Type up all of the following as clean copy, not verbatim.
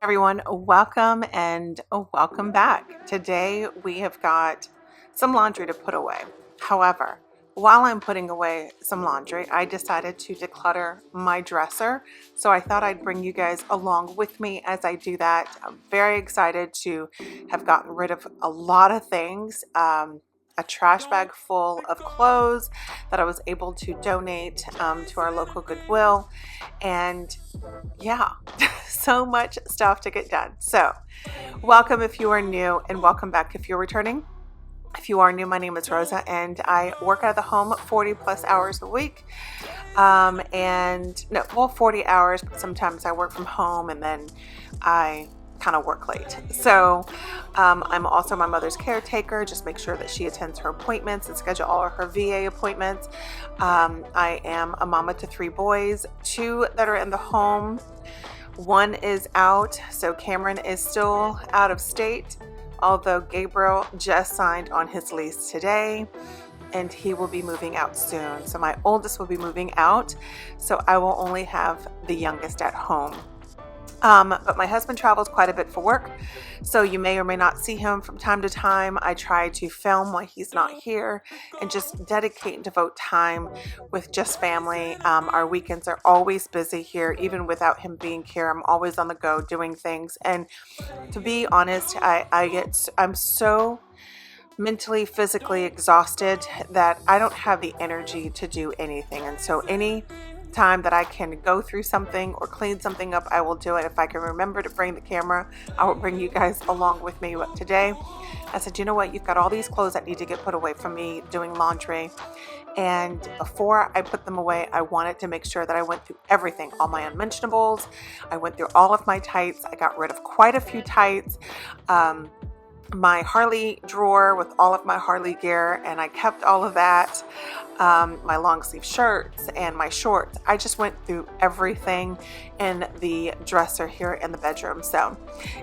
Everyone, welcome and welcome back. Today we have got some laundry to put away. However, while I'm putting away some laundry, I decided to declutter my dresser. So I thought I'd bring you guys along with me as I do that. I'm very excited to have gotten rid of a lot of things. A trash bag full of clothes that I was able to donate to our local Goodwill. And yeah, so much stuff to get done. So welcome if you are new, and welcome back if you're returning. If you are new, my name is Rosa, and I work out of the home 40 plus hours a week. 40 hours, but sometimes I work from home and then I kind of work late. So I'm also my mother's caretaker, just make sure that she attends her appointments and schedule all of her VA appointments. I am a mama to 3 boys, 2 that are in the home. 1 is out, so Cameron is still out of state, although Gabriel just signed on his lease today and he will be moving out soon. So my oldest will be moving out, so I will only have the youngest at home. But my husband travels quite a bit for work, so you may or may not see him from time to time. I try to film while he's not here and just dedicate and devote time with just family. Our weekends are always busy here, even without him being here. I'm always on the go doing things. And to be honest, I'm so mentally, physically exhausted that I don't have the energy to do anything. And so any time that I can go through something or clean something up, I will do it. If I can remember to bring the camera, I will bring you guys along with me. But today I said, you know what, you've got all these clothes that need to get put away from me doing laundry, and before I put them away, I wanted to make sure that I went through everything, all my unmentionables. I went through all of my tights. I got rid of quite a few tights. My Harley drawer with all of my Harley gear, and I kept all of that. My long sleeve shirts and my shorts. I just went through everything in the dresser here in the bedroom. So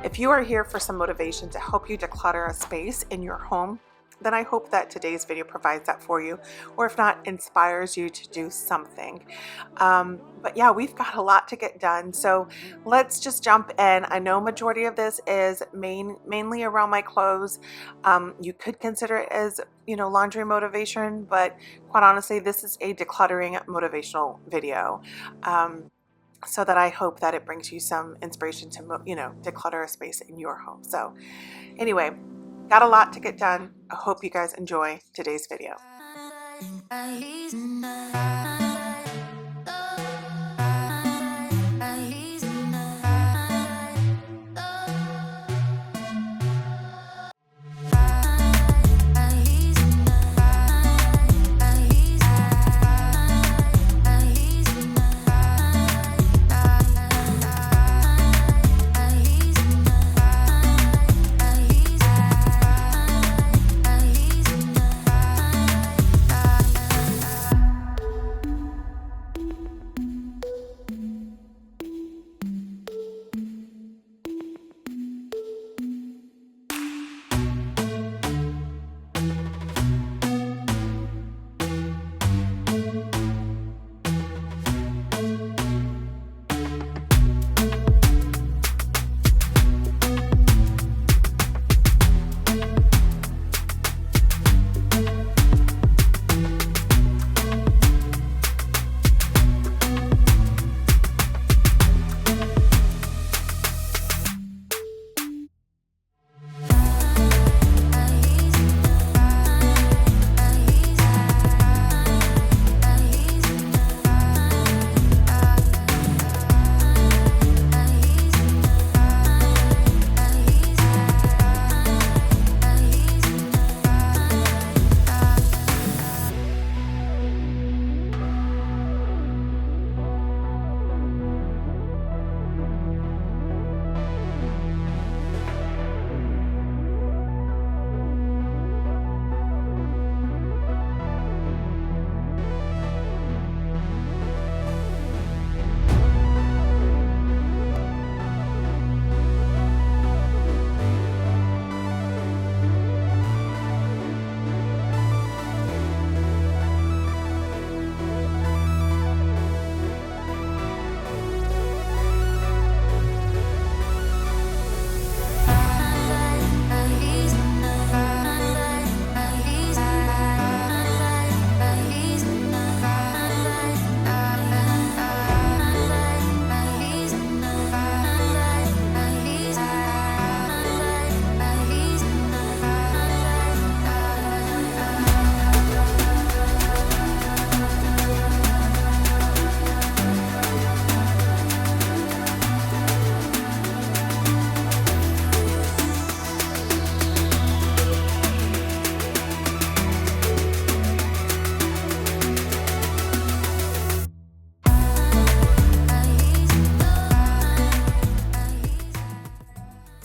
if you are here for some motivation to help you declutter a space in your home, then I hope that today's video provides that for you, or if not, inspires you to do something. But yeah, we've got a lot to get done, so let's just jump in. I know majority of this is mainly around my clothes. You could consider it as, laundry motivation, but quite honestly, this is a decluttering motivational video. So that I hope that it brings you some inspiration to, declutter a space in your home. So anyway, got a lot to get done. I hope you guys enjoy today's video.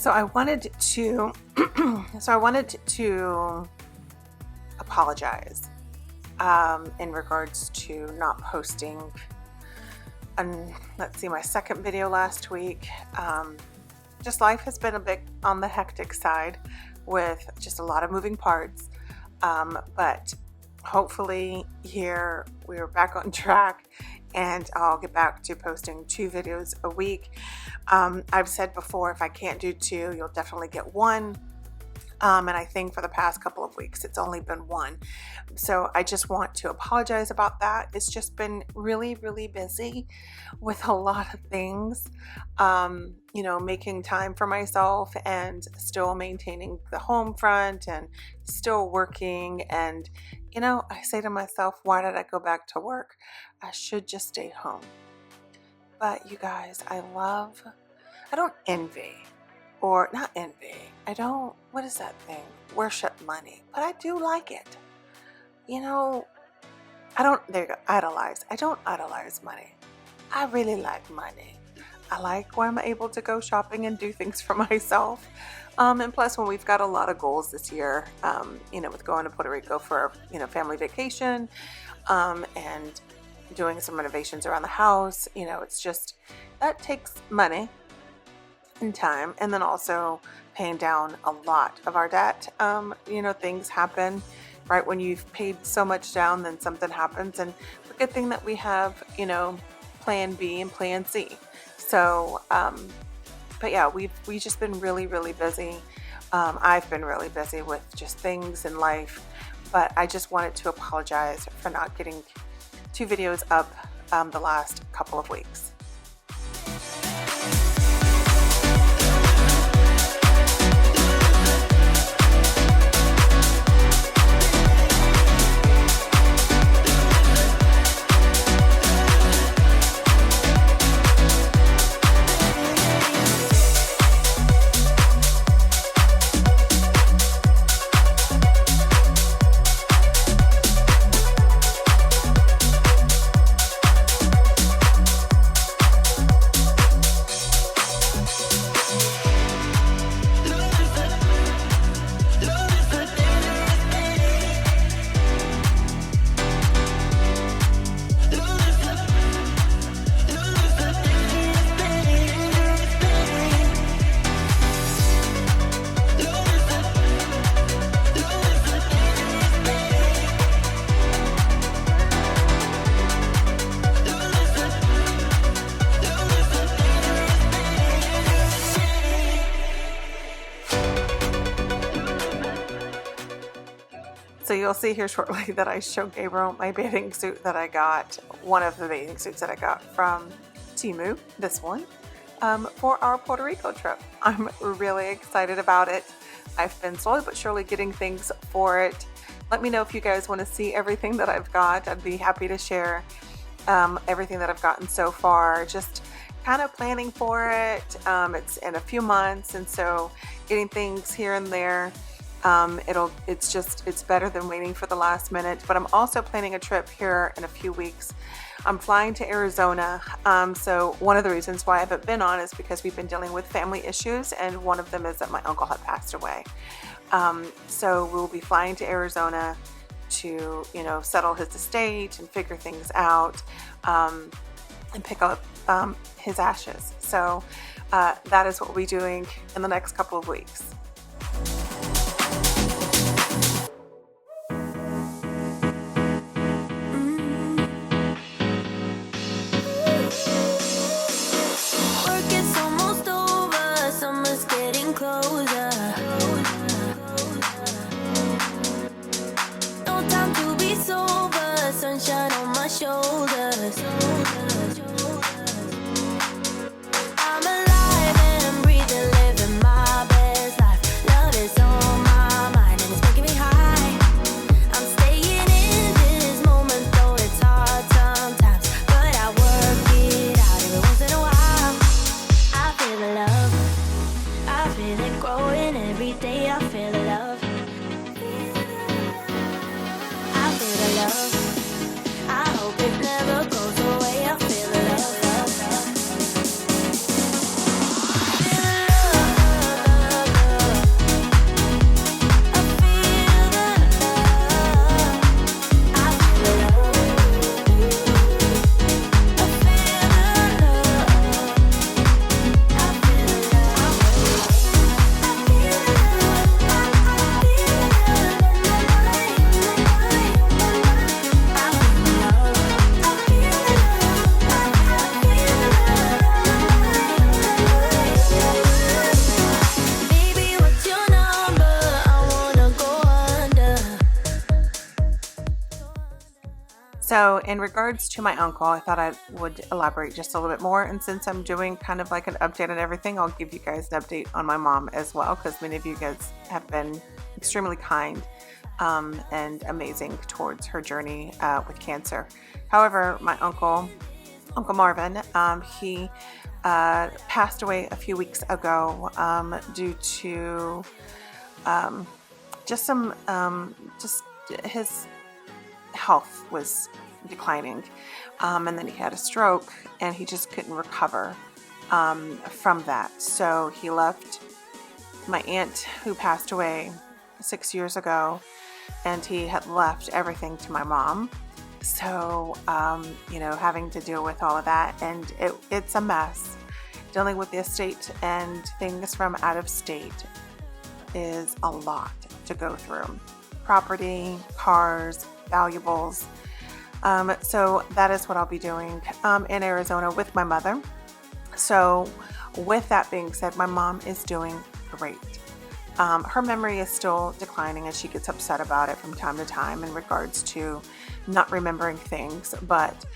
So I wanted to apologize in regards to not posting my second video last week. Just life has been a bit on the hectic side with just a lot of moving parts. But hopefully here we are back on track, and I'll get back to posting 2 videos a week. I've said before, if I can't do 2, you'll definitely get 1. And I think for the past couple of weeks, it's only been 1. So I just want to apologize about that. It's just been really, really busy with a lot of things, making time for myself and still maintaining the home front and still working. And, I say to myself, why did I go back to work? I should just stay home. But you guys, I don't envy. Or not envy. What is that thing? Worship money. But I do like it. Idolize. I don't idolize money. I really like money. I like when I'm able to go shopping and do things for myself. And plus, when we've got a lot of goals this year, with going to Puerto Rico for, family vacation, and doing some renovations around the house, it's just, that takes money and time, and then also paying down a lot of our debt. Things happen right when you've paid so much down, then something happens, and the good thing that we have, plan B and plan C. So, but yeah, we've just been really, really busy. I've been really busy with just things in life, but I just wanted to apologize for not getting 2 videos up the last couple of weeks. So you'll see here shortly that I show Gabriel my bathing suit that I got, one of the bathing suits that I got from Temu, this one, for our Puerto Rico trip. I'm really excited about it. I've been slowly but surely getting things for it. Let me know if you guys want to see everything that I've got. I'd be happy to share everything that I've gotten so far. Just kind of planning for it. It's in a few months, and so getting things here and there. It's better than waiting for the last minute. But I'm also planning a trip here in a few weeks. I'm flying to Arizona. So one of the reasons why I haven't been on is because we've been dealing with family issues, and one of them is that my uncle had passed away. So we'll be flying to Arizona to, settle his estate and figure things out, and pick up his ashes. So that is what we'll be doing in the next couple of weeks. I'm alive and breathing, living my best life. So in regards to my uncle, I thought I would elaborate just a little bit more. And since I'm doing kind of like an update on everything, I'll give you guys an update on my mom as well, because many of you guys have been extremely kind and amazing towards her journey with cancer. However, my Uncle Marvin, he passed away a few weeks ago due to just his health was declining, and then he had a stroke and he just couldn't recover from that. So he left my aunt, who passed away 6 years ago, and he had left everything to my mom. So having to deal with all of that, and it's a mess. Dealing with the estate and things from out of state is a lot to go through. Property, cars, valuables. So that is what I'll be doing in Arizona with my mother. So with that being said, my mom is doing great. Her memory is still declining, and she gets upset about it from time to time in regards to not remembering things, but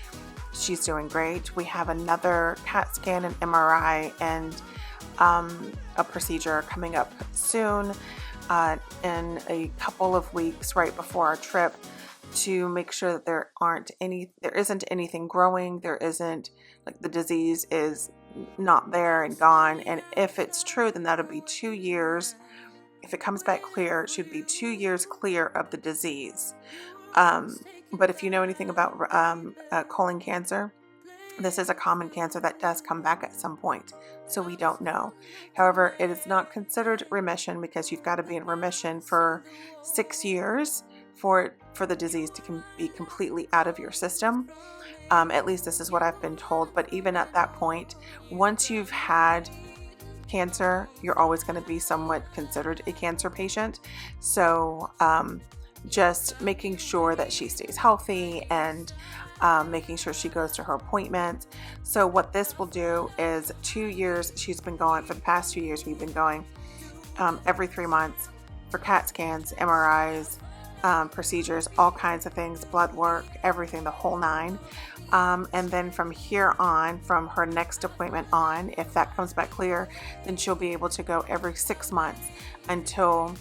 she's doing great. We have another CAT scan and MRI and a procedure coming up soon in a couple of weeks right before our trip, to make sure that there isn't anything growing. There isn't, like, the disease is not there and gone. And if it's true, then that'll be 2 years. If it comes back clear, it should be 2 years clear of the disease. But if you know anything about colon cancer, this is a common cancer that does come back at some point. So we don't know. However, it is not considered remission, because you've got to be in remission for 6 years for the disease to be completely out of your system. At least this is what I've been told. But even at that point, once you've had cancer, you're always going to be somewhat considered a cancer patient. So just making sure that she stays healthy and making sure she goes to her appointments. So what this will do is 2 years, she's been going, for the past 2 years, we've been going every 3 months for CAT scans, MRIs, procedures, all kinds of things, blood work, everything, the whole nine. And then from here on, from her next appointment on, if that comes back clear, then she'll be able to go every 6 months until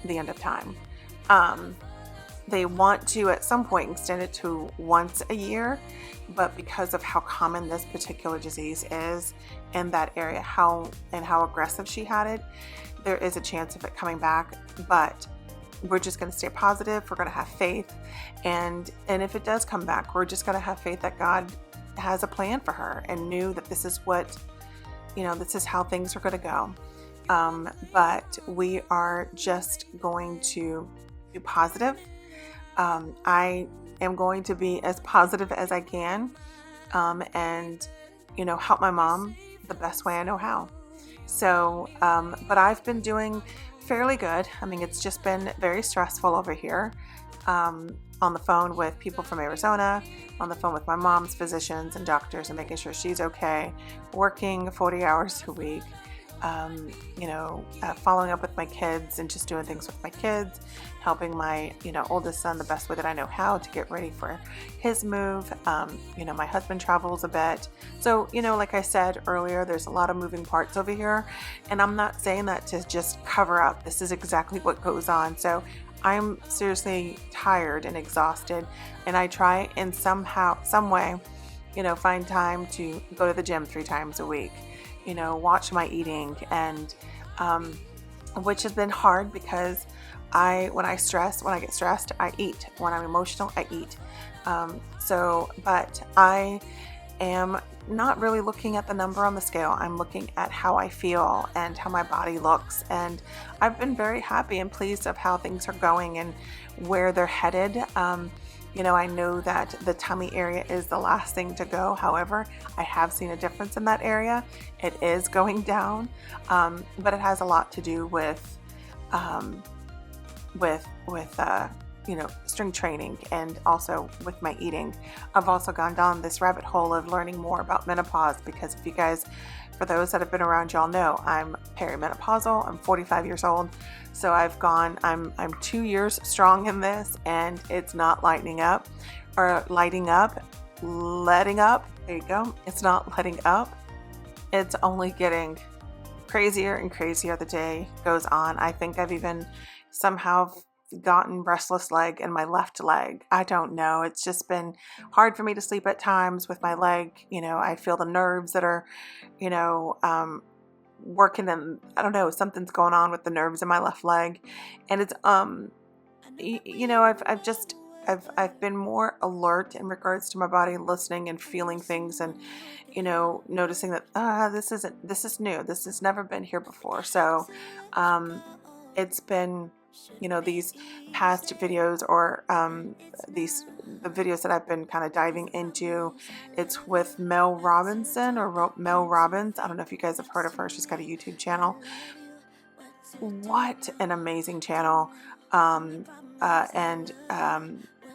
the end of time. They want to at some point extend it to once a year, but because of how common this particular disease is in that area, how aggressive she had it, there is a chance of it coming back. But we're just going to stay positive. We're going to have faith. And if it does come back, we're just going to have faith that God has a plan for her and knew that this is this is how things are going to go. But we are just going to be positive. I am going to be as positive as I can, and help my mom the best way I know how. So, but I've been doing fairly good. I mean, it's just been very stressful over here, on the phone with people from Arizona, on the phone with my mom's physicians and doctors, and making sure she's okay, working 40 hours a week, following up with my kids and just doing things with my kids, helping my, oldest son the best way that I know how to get ready for his move. My husband travels a bit. So, like I said earlier, there's a lot of moving parts over here, and I'm not saying that to just cover up. This is exactly what goes on. So I'm seriously tired and exhausted, and I try in some way, find time to go to the gym 3 times a week, watch my eating, and which has been hard because when I get stressed, I eat. When I'm emotional, I eat. But I am not really looking at the number on the scale. I'm looking at how I feel and how my body looks. And I've been very happy and pleased of how things are going and where they're headed. I know that the tummy area is the last thing to go. However, I have seen a difference in that area. It is going down, but it has a lot to do with strength training and also with my eating. I've also gone down this rabbit hole of learning more about menopause, because if you guys, for those that have been around, y'all know I'm perimenopausal. I'm 45 years old. So I'm 2 years strong in this, and it's not letting up. There you go. It's not letting up. It's only getting crazier and crazier the day goes on. I think I've even somehow gotten restless leg in my left leg. I don't know. It's just been hard for me to sleep at times with my leg. I feel the nerves that are, working, and I don't know, something's going on with the nerves in my left leg. And it's, I've been more alert in regards to my body, listening and feeling things, and noticing that this is new. This has never been here before. So it's been these past videos, or the videos that I've been kind of diving into. It's with Mel Robbins. I don't know if you guys have heard of her. She's got a YouTube channel. What an amazing channel and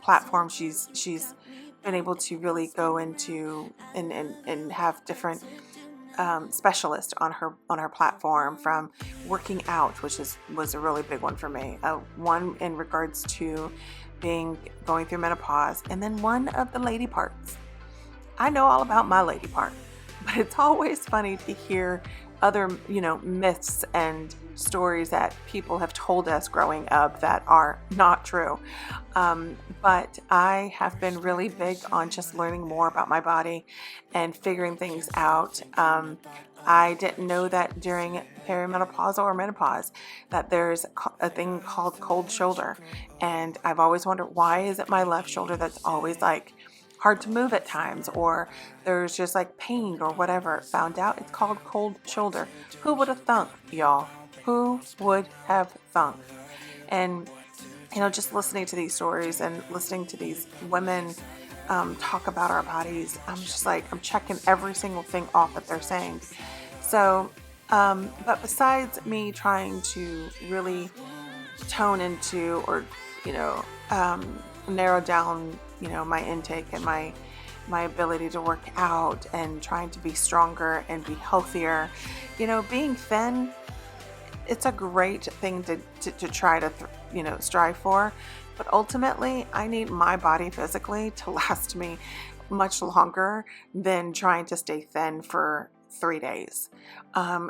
platform. She's been able to really go into and have different specialists on her platform, from working out, which was a really big one for me. One in regards to going through menopause, and then one of the lady parts. I know all about my lady part, but it's always funny to hear other myths and stories that people have told us growing up that are not true. But I have been really big on just learning more about my body and figuring things out. I didn't know that during perimenopausal or menopause that there's a thing called cold shoulder. And I've always wondered, why is it my left shoulder that's always like hard to move at times, or there's just like pain or whatever. Found out it's called cold shoulder. Who would have thunk, y'all? Who would have thunk? And just listening to these stories and listening to these women talk about our bodies, I'm just like, I'm checking every single thing off that they're saying. So, but besides me trying to really tone into, or narrow down my intake and my ability to work out, and trying to be stronger and be healthier, being thin, it's a great thing to try to strive for, but ultimately I need my body physically to last me much longer than trying to stay thin for 3 days.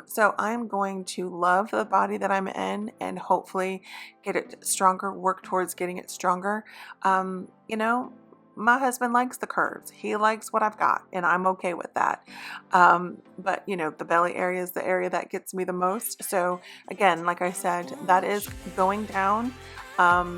So I'm going to love the body that I'm in, and hopefully get it stronger, work towards getting it stronger. My husband likes the curves. He likes what I've got, and I'm okay with that. But the belly area is the area that gets me the most. So again, like I said, that is going down. But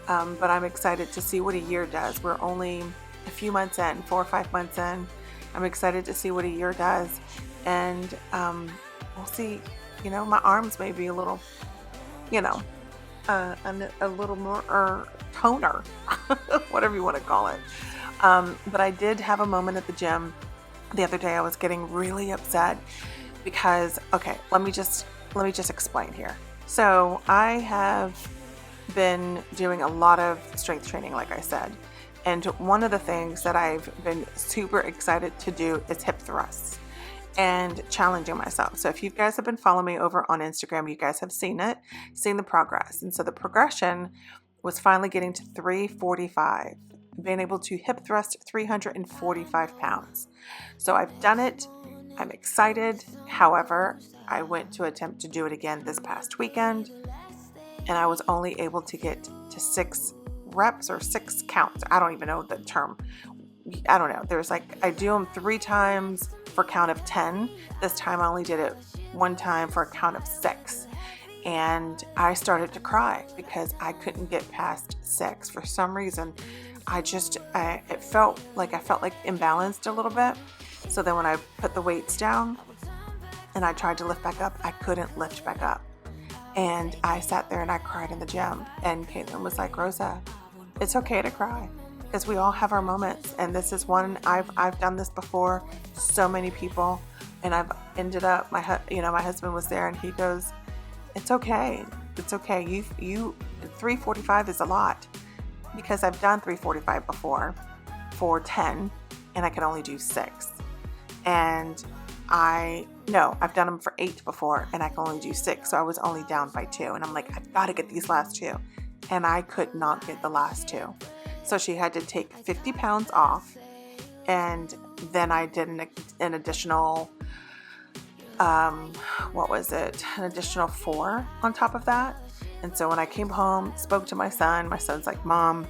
I'm excited to see what a year does. We're only a few months in, 4 or 5 months in. I'm excited to see what a year does. And we'll see, my arms may be a little, a little more toner, whatever you want to call it. But I did have a moment at the gym the other day. I was getting really upset because, okay, let me just explain here. So I have been doing a lot of strength training, like I said. And one of the things that I've been super excited to do is hip thrusts and challenging myself. So if you guys have been following me over on Instagram, you guys have seen the progress. And so the progression was finally getting to 345, being able to hip thrust 345 pounds. So I've done it. I'm excited. However, I went to attempt to do it again this past weekend, and I was only able to get to 6 reps or 6 counts. I don't even know the term. I don't know. There's I do them 3 times for a count of 10. This time I only did it 1 time for a count of 6. And I started to cry because I couldn't get past 6. For some reason, it felt like imbalanced a little bit. So then when I put the weights down and I tried to lift back up, I couldn't lift back up. And I sat there and I cried in the gym. And Caitlin was like, Rosa, it's okay to cry, because we all have our moments. And this is one, I've done this before, so many people. And I've ended up, my husband was there and he goes, it's okay. It's okay. 345 is a lot because I've done 345 before for 10 and I can only do 6. And I've done them for 8 before and I can only do 6. So I was only down by 2. And I'm like, I've got to get these last 2. And I could not get the last 2. So she had to take 50 pounds off. And then I did an additional, an additional 4 on top of that. And so when I came home, spoke to my son's like, Mom,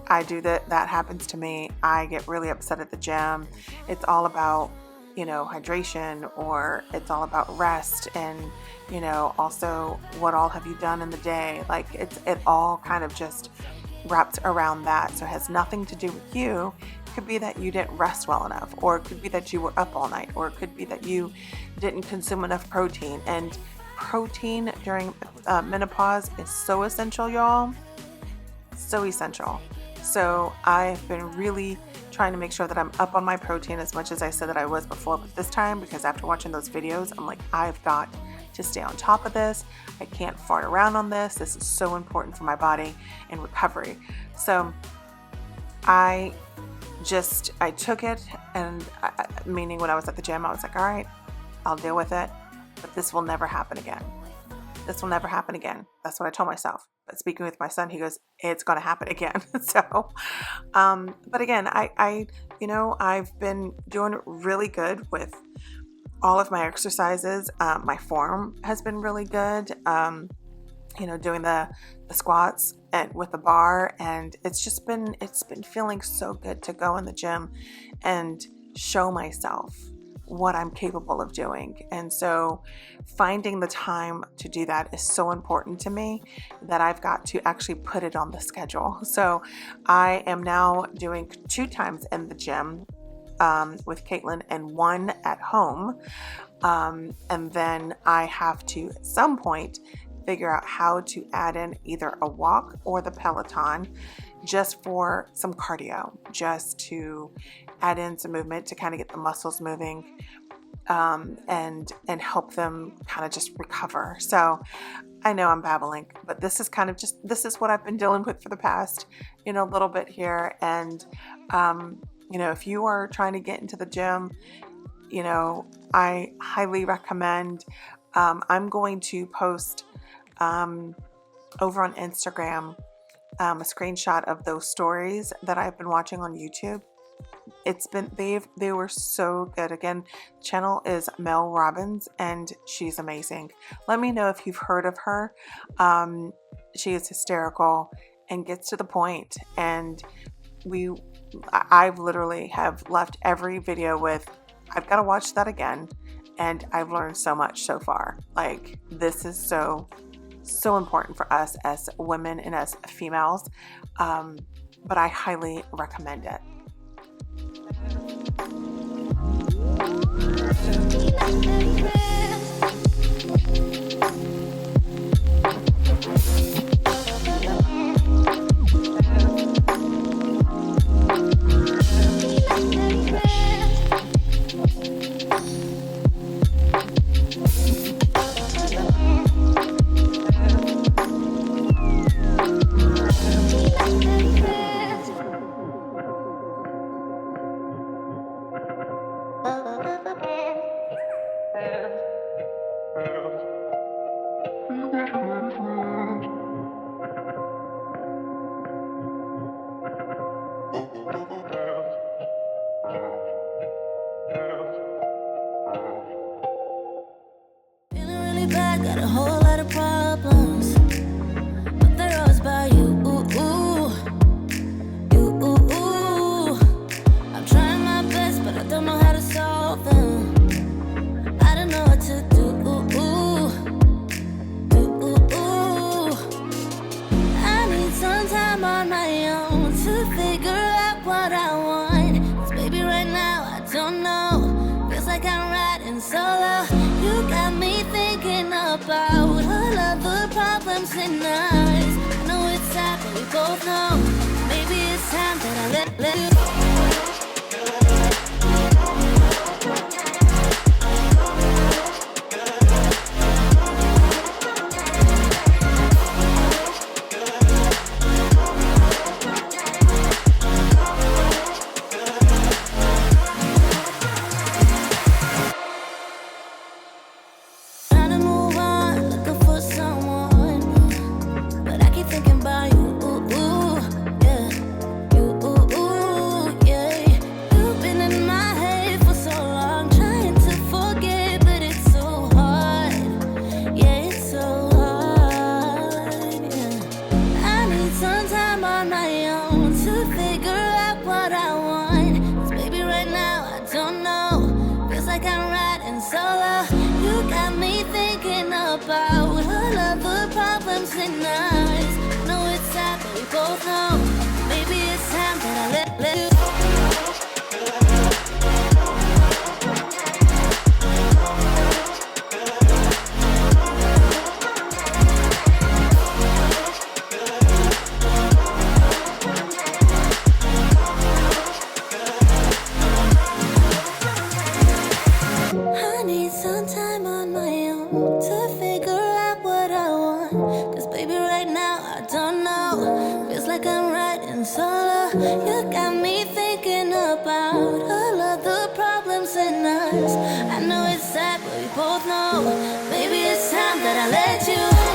I do that happens to me. I get really upset at the gym. It's all about, hydration, or it's all about rest, and, also what all have you done in the day? Like it all kind of just wraps around that. So it has nothing to do with you. It could be that you didn't rest well enough, or it could be that you were up all night, or it could be that you didn't consume enough protein. And protein during menopause is so essential, y'all. So essential. So I've been really trying to make sure that I'm up on my protein as much as I said that I was before. But this time, because after watching those videos, I'm like, I've got to stay on top of this. I can't fart around on this. This is so important for my body and recovery. So I took it, and meaning when I was at the gym, I was like, all right, I'll deal with it, but this will never happen again. This will never happen again. That's what I told myself. But speaking with my son, he goes, it's going to happen again. So, but again, I've been doing really good with all of my exercises. My form has been really good. Doing the squats and with the bar, and it's been feeling so good to go in the gym and show myself what I'm capable of doing. And so finding the time to do that is so important to me that I've got to actually put it on the schedule. So I am now doing 2 times in the gym with Caitlin and 1 at home. And then I have to, at some point, figure out how to add in either a walk or the Peloton just for some cardio, just to add in some movement to kind of get the muscles moving, and help them kind of just recover. So I know I'm babbling, but this is what I've been dealing with for the past, little bit here. And, if you are trying to get into the gym, I highly recommend, I'm going to post over on Instagram a screenshot of those stories that I've been watching on YouTube. They were so good. Again, the channel is Mel Robbins, and she's amazing. Let me know if you've heard of her. She is hysterical and gets to the point. And I've literally have left every video with, I've got to watch that again. And I've learned so much so far. Like, this is so important for us as women and as females. But I highly recommend it. Got a whole lot of problems, but they're always about you. I'm trying my best, but I don't know how to solve them. I don't know what to do. I need some time on my own to figure out what I want. 'Cause baby, right now I don't know. Feels like I'm riding solo. You got me thinking about all of the problems in us. I know it's sad, but we both know maybe it's time that I let you go. riding solo. You got me thinking about all of the problems in us. I know it's sad, but we both know. Maybe it's time that I let you.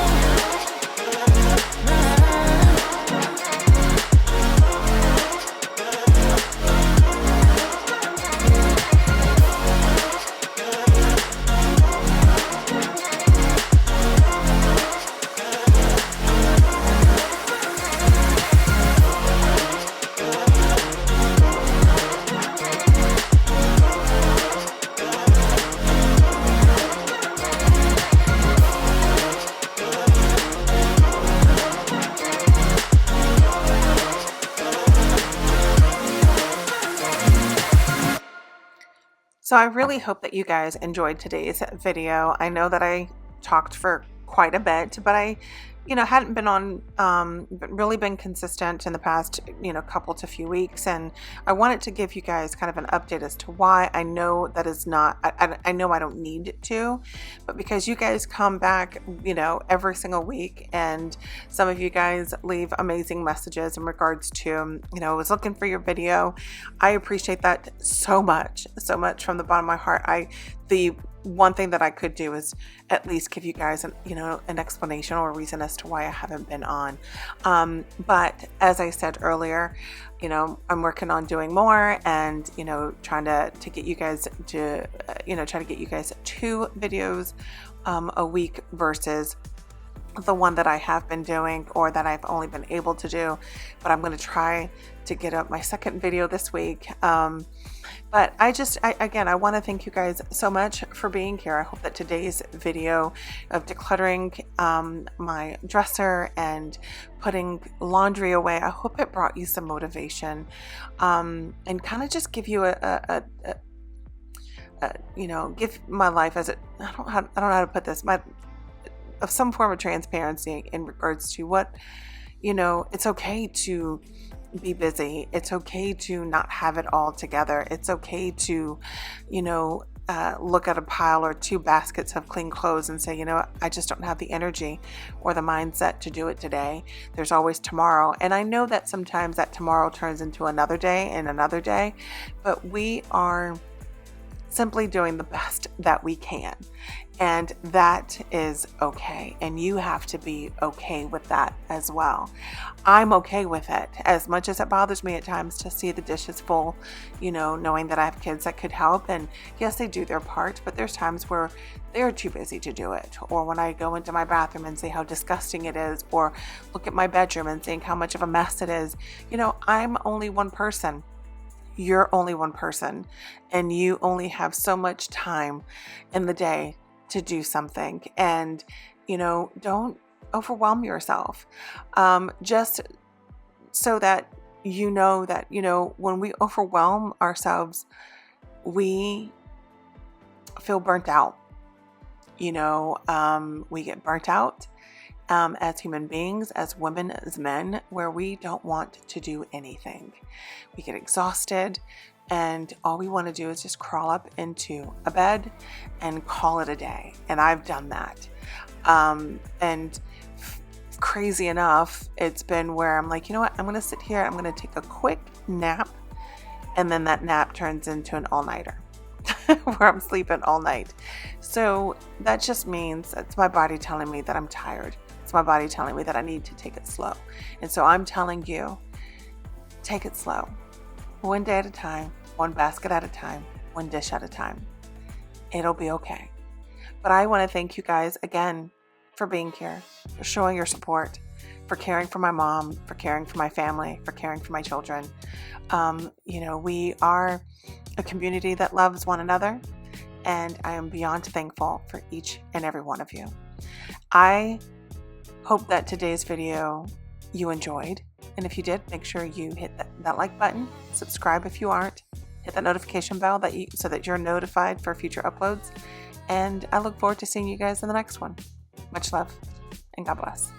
So I really hope that you guys enjoyed today's video. I know that I talked for quite a bit, but I, hadn't been on, really been consistent in the past, couple to few weeks. And I wanted to give you guys kind of an update as to why. I know that is not, I know I don't need to, but because you guys come back, every single week, and some of you guys leave amazing messages in regards to, I was looking for your video. I appreciate that so much from the bottom of my heart. The one thing that I could do is at least give you guys an explanation or a reason as to why I haven't been on. But as I said earlier, I'm working on doing more and, trying to get you guys to, try to get you guys 2 videos a week versus the one that I have been doing or that I've only been able to do. But I'm going to try to get up my second video this week. But I want to thank you guys so much for being here. I hope that today's video of decluttering my dresser and putting laundry away, I hope it brought you some motivation and kind of just give you give my life as I don't know how to put this, of some form of transparency in regards to what, it's okay to be busy. It's okay to not have it all together. It's okay to, look at a pile or 2 baskets of clean clothes and say, I just don't have the energy or the mindset to do it today. There's always tomorrow. And I know that sometimes that tomorrow turns into another day and another day, but we are simply doing the best that we can. And that is okay. And you have to be okay with that as well. I'm okay with it, as much as it bothers me at times to see the dishes full, knowing that I have kids that could help. And yes, they do their part, but there's times where they're too busy to do it. Or when I go into my bathroom and see how disgusting it is, or look at my bedroom and seeing how much of a mess it is. I'm only one person. You're only one person, and you only have so much time in the day to do something. And, don't overwhelm yourself. Just so that that, when we overwhelm ourselves, we feel burnt out. We get burnt out as human beings, as women, as men, where we don't want to do anything. We get exhausted, and all we want to do is just crawl up into a bed and call it a day. And I've done that. And crazy enough, it's been where I'm like, you know what? I'm going to sit here. I'm going to take a quick nap. And then that nap turns into an all-nighter where I'm sleeping all night. So that just means it's my body telling me that I'm tired. It's my body telling me that I need to take it slow. And so I'm telling you, take it slow. One day at a time, one basket at a time, one dish at a time. It'll be okay. But I want to thank you guys again for being here, for showing your support, for caring for my mom, for caring for my family, for caring for my children. We are a community that loves one another, and I am beyond thankful for each and every one of you. I hope that today's video you enjoyed. And if you did, make sure you hit that like button, subscribe if you aren't, hit that notification bell so that you're notified for future uploads. And I look forward to seeing you guys in the next one. Much love and God bless.